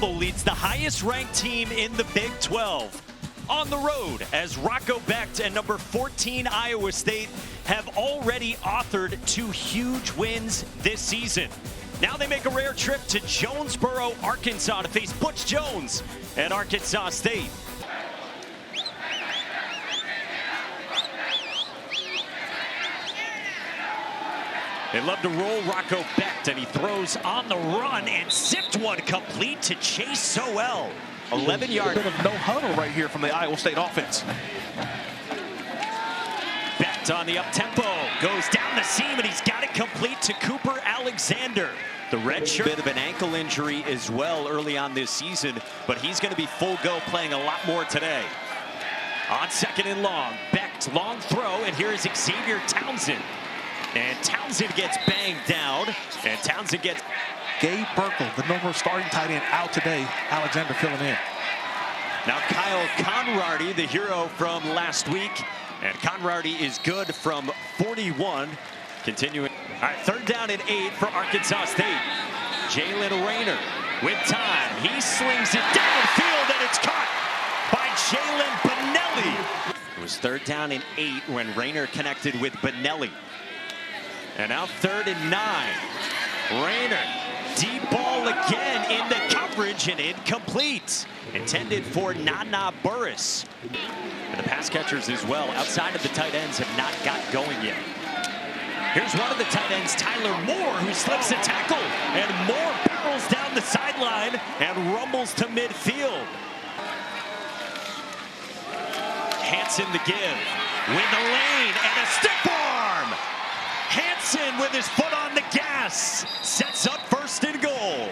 Campbell leads the highest-ranked team in the Big 12. On the road, as Roco Becht and number 14 Iowa State have already authored 2 huge wins this season. Now they make a rare trip to Jonesboro, Arkansas to face Butch Jones at Arkansas State. They love to roll Roco Becht, and he throws on the run and zipped one complete to Chase Sowell. 11-yard. Bit of no huddle right here from the Iowa State offense. Becht on the up-tempo, goes down the seam, and he's got it complete to Cooper Alexander. The redshirt, bit of an ankle injury as well early on this season, but he's going to be full go, playing a lot more today. On second and long, Becht, long throw, and here is Xavier Townsend. And Townsend gets banged down, and Townsend gets... Gabe Burkle, the number starting tight end, out today. Alexander filling in. Now Kyle Conrady, the hero from last week. And Conrady is good from 41. Continuing. All right, third down and 8 for Arkansas State. Jalen Rayner with time. He slings it downfield, and it's caught by Jalen Benelli. It was third down and 8 when Rayner connected with Benelli. And now third and 9. Rayner, deep ball again into coverage and incomplete. Intended for Nana Burris. And the pass catchers as well, outside of the tight ends, have not got going yet. Here's one of the tight ends, Tyler Moore, who slips a tackle. And Moore barrels down the sideline and rumbles to midfield. Hansen the give. With the lane and a stiff arm. Hansen with his foot on the gas sets up first and goal.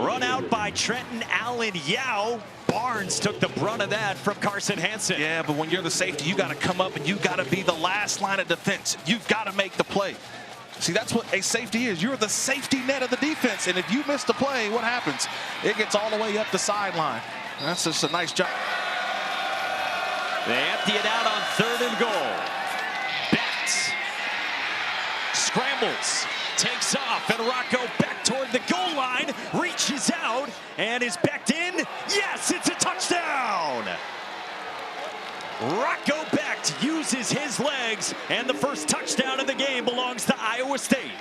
Run out by Trenton Allen Yao. Barnes took the brunt of that from Carson Hansen. Yeah, but when you're the safety, you got to come up and you got to be the last line of defense. You've got to make the play. See, that's what a safety is. You're the safety net of the defense, and if you miss the play, what happens? It gets all the way up the sideline. That's just a nice job. They empty it out on third and goal. Scrambles, takes off, and Roco Becht toward the goal line, reaches out, and is Becht in? Yes, it's a touchdown! Roco Becht uses his legs, and the first touchdown of the game belongs to Iowa State.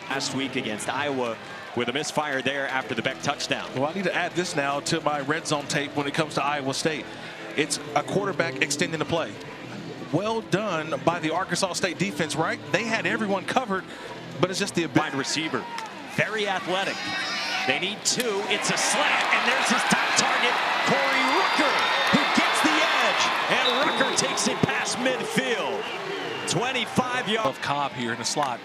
Last week against Iowa with a misfire there after the Becht touchdown. Well, I need to add this now to my red zone tape when it comes to Iowa State. It's a quarterback extending the play. Well done by the Arkansas State defense, right? They had everyone covered, but it's just the wide receiver. Very athletic. They need 2. It's a slant, and there's his top target, Corey Rucker, who gets the edge, and Rucker takes it past midfield. 25 yards. Of Cobb here in the slot.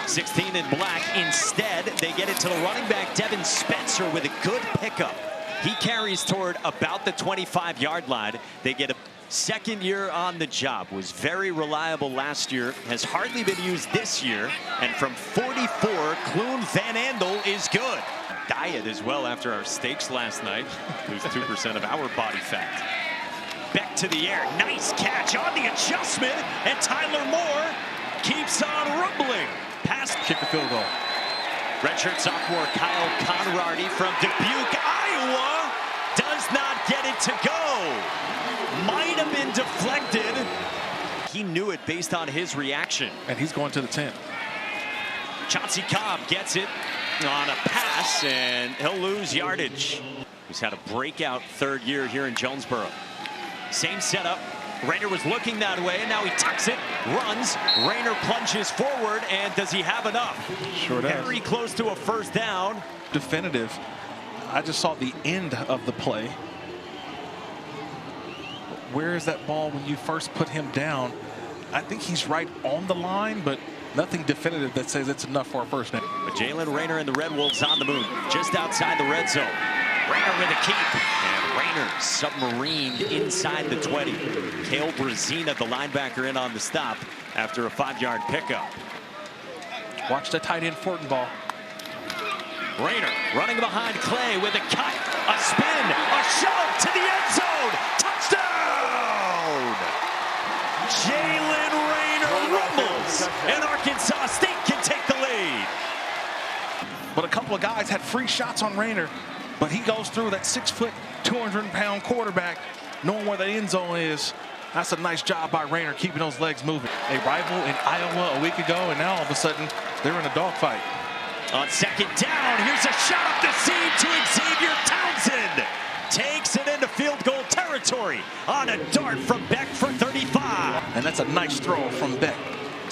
16 in black. Instead, they get it to the running back, Devin Spencer, with a good pickup. He carries toward about the 25-yard line. They get a second year on the job, was very reliable last year, has hardly been used this year, and from 44, Clune Van Andel is good. Diet as well after our steaks last night. Lose 2% of our body fat. Becht to the air, nice catch on the adjustment, and Tyler Moore keeps on rumbling. Pass. Kick the field goal. Redshirt sophomore Kyle Conrady from Dubuque, Iowa, does not get it to go. Might have been deflected. He knew it based on his reaction. And he's going to the 10. Chauncey Cobb gets it on a pass, and he'll lose yardage. He's had a breakout third year here in Jonesboro. Same setup. Rayner was looking that way, and now he tucks it, runs. Rayner plunges forward, and does he have enough? Sure does. Very close to a first down. Definitive. I just saw the end of the play. Where is that ball when you first put him down? I think he's right on the line, but nothing definitive that says it's enough for a first down. But Jalen Rayner and the Red Wolves on the move, just outside the red zone. Rayner with a keep, and Rayner submarined inside the 20. Cale Brazina, the linebacker, in on the stop after a 5-yard pickup. Watch the tight end Fortin ball. Rayner running behind Clay with a cut, a spin, a shove to the end zone. Touchdown! Jalen Rayner rumbles, and Arkansas State can take the lead. but a couple of guys had free shots on Rayner. But he goes through that 6 foot, 200-pound quarterback, knowing where the end zone is. That's a nice job by Rayner, keeping those legs moving. A rival in Iowa a week ago, and now all of a sudden, they're in a dogfight. On second down, here's a shot up the seam to Xavier Townsend. Takes it into field goal territory on a dart from Becht for 35. And that's a nice throw from Becht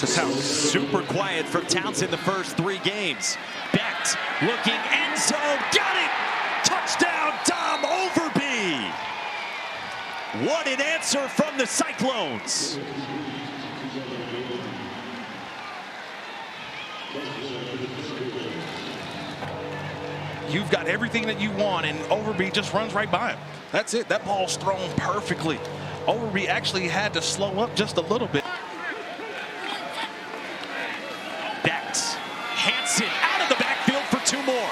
to Townsend. Super quiet from Townsend the first 3 games. Becht looking end zone, got it! Touchdown, Tom Overby! What an answer from the Cyclones! You've got everything that you want, and Overby just runs right by him. That's it. That ball's thrown perfectly. Overby actually had to slow up just a little bit. Becht, Hansen out of the backfield for 2 more.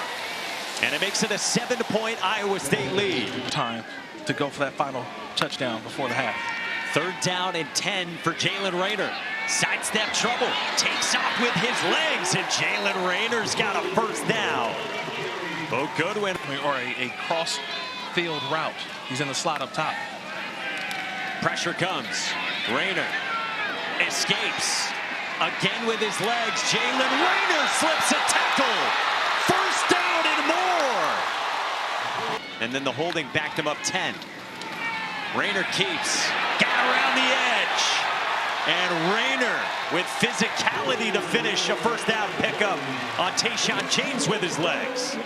And it makes it a 7-point Iowa State lead. Time to go for that final touchdown before the half. 3rd down and 10 for Jalen Rayner. Sidestep trouble, takes off with his legs, and Jalen Rayner's got a first down. Bo Goodwin. Or a cross-field route. He's in the slot up top. Pressure comes. Rayner escapes. Again with his legs. Jalen Rayner slips a tackle. First down and more. And then the holding backed him up 10. Rayner keeps. Got around the edge. And Rayner with physicality to finish a first down pickup on Tayshaun James with his legs.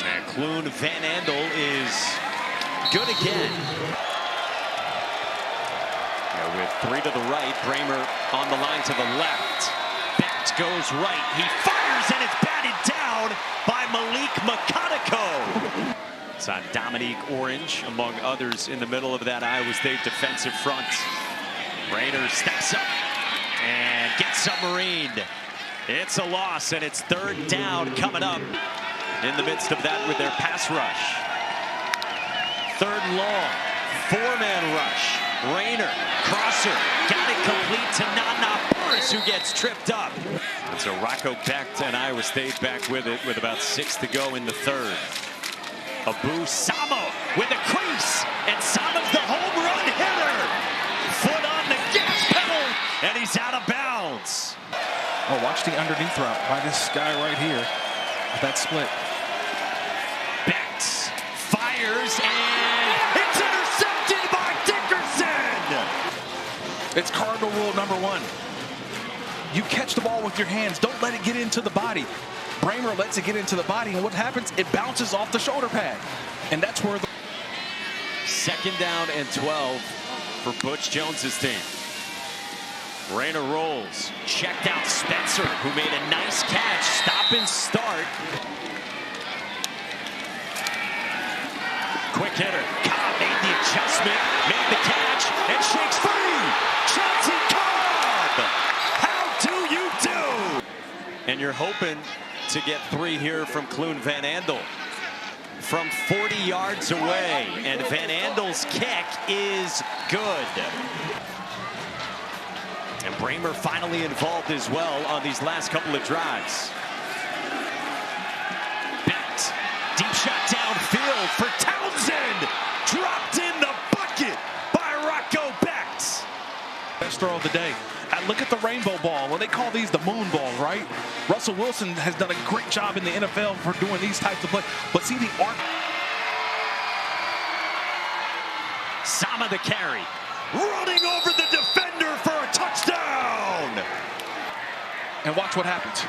And Clune Van Andel is good again. With 3 to the right, Bramer on the line to the left. Becht goes right. He fires and it's batted down by Malik McConaughey. It's on Dominique Orange, among others, in the middle of that Iowa State defensive front. Rayner steps up and gets submarined. It's a loss, and it's 3rd down coming up in the midst of that with their pass rush. 3rd and long, 4-man rush. Rayner, crosser, got it complete to Nana Burris, who gets tripped up. And so Roco Becht and Iowa State back with it with about 6 to go in the 3rd. Abu Samo with a crease, and Samo's the home run hitter. Foot on the gas pedal, and he's out of bounds. Oh, watch the underneath route by this guy right here. That split. Becht fires, and it's intercepted by Dickerson. It's Cardinal rule number 1. You catch the ball with your hands. Don't let it get into the body. Bramer lets it get into the body, and what happens? It bounces off the shoulder pad. And that's where the... 2nd down and 12 for Butch Jones's team. Rayner rolls. Checked out Spencer, who made a nice catch. Stop and start. Quick hitter. Cobb made the adjustment, made the catch, and shakes free. Chauncey Cobb! How do you do? And you're hoping to get 3 here from Clune Van Andel from 40 yards away, and Van Andel's kick is good. And Bramer finally involved as well on these last couple of drives. Becht, deep shot downfield for Townsend, dropped in the bucket by Roco Becht. Best throw of the day. And look at the rainbow ball. Well, they call these the moon balls, right? Russell Wilson has done a great job in the NFL for doing these types of plays. But see the arc. Sama the carry, running over the defender for a touchdown. And watch what happens.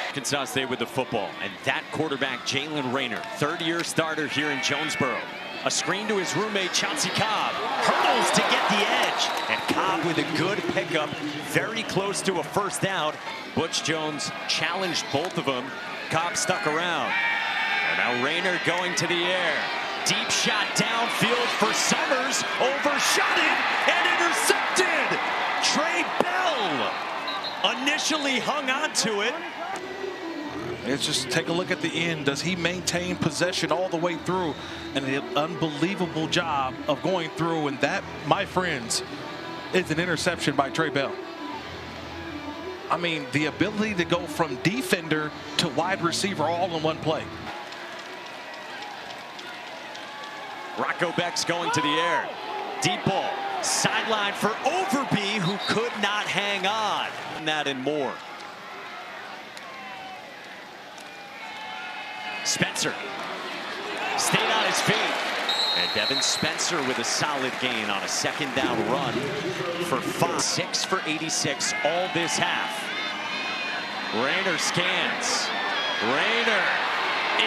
Arkansas State with the football, and that quarterback, Jalen Rayner, 3rd-year starter here in Jonesboro. A screen to his roommate, Chauncey Cobb. Hurdles to get the edge. And Cobb with a good pickup, very close to a first down. Butch Jones challenged both of them. Cobb stuck around. And now Rayner going to the air. Deep shot downfield for Summers. Overshot it and intercepted. Trey Bell initially hung on to it. It's just take a look at the end. Does he maintain possession all the way through? And an unbelievable job of going through. And that, my friends, is an interception by Trey Bell. I mean, the ability to go from defender to wide receiver all in one play. Roco Becht's going to the air. Deep ball. Sideline for Overby, who could not hang on. That and more. Spencer stayed on his feet. And Devin Spencer with a solid gain on a second down run for 5. 6 for 86 all this half. Rayner scans. Rayner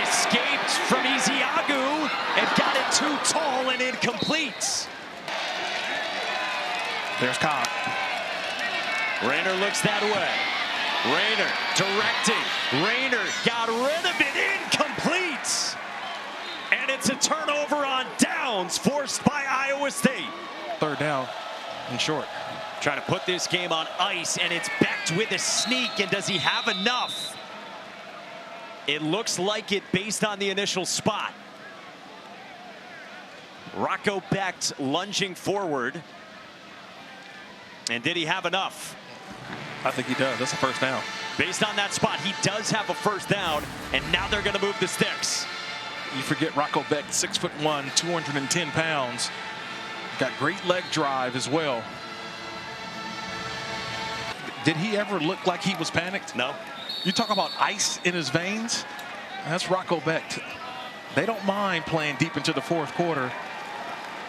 escaped from Ezeagu and got it too tall and incomplete. There's Cobb. Rayner looks that way. Rayner directing. Rayner got rid of it. Incomplete. And it's a turnover on downs forced by Iowa State. Third down and short. Trying to put this game on ice, and it's Becht with a sneak. And does he have enough? It looks like it based on the initial spot. Roco Becht lunging forward. And did he have enough? I think he does. That's a first down. Based on that spot, he does have a first down, and now they're going to move the sticks. You forget Roco Becht, 6'1", 210 pounds. Got great leg drive as well. Did he ever look like he was panicked? No. You talk about ice in his veins. That's Roco Becht. They don't mind playing deep into the fourth quarter.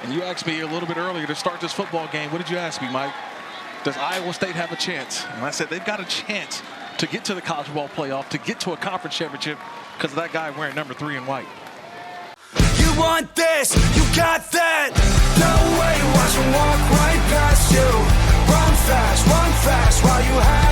And you asked me a little bit earlier to start this football game. What did you ask me, Mike? Does Iowa State have a chance? And I said they've got a chance to get to the college football playoff, to get to a conference championship because of that guy wearing number 3 in white. You want this, you got that. No way, watch him walk right past you. Run fast while you have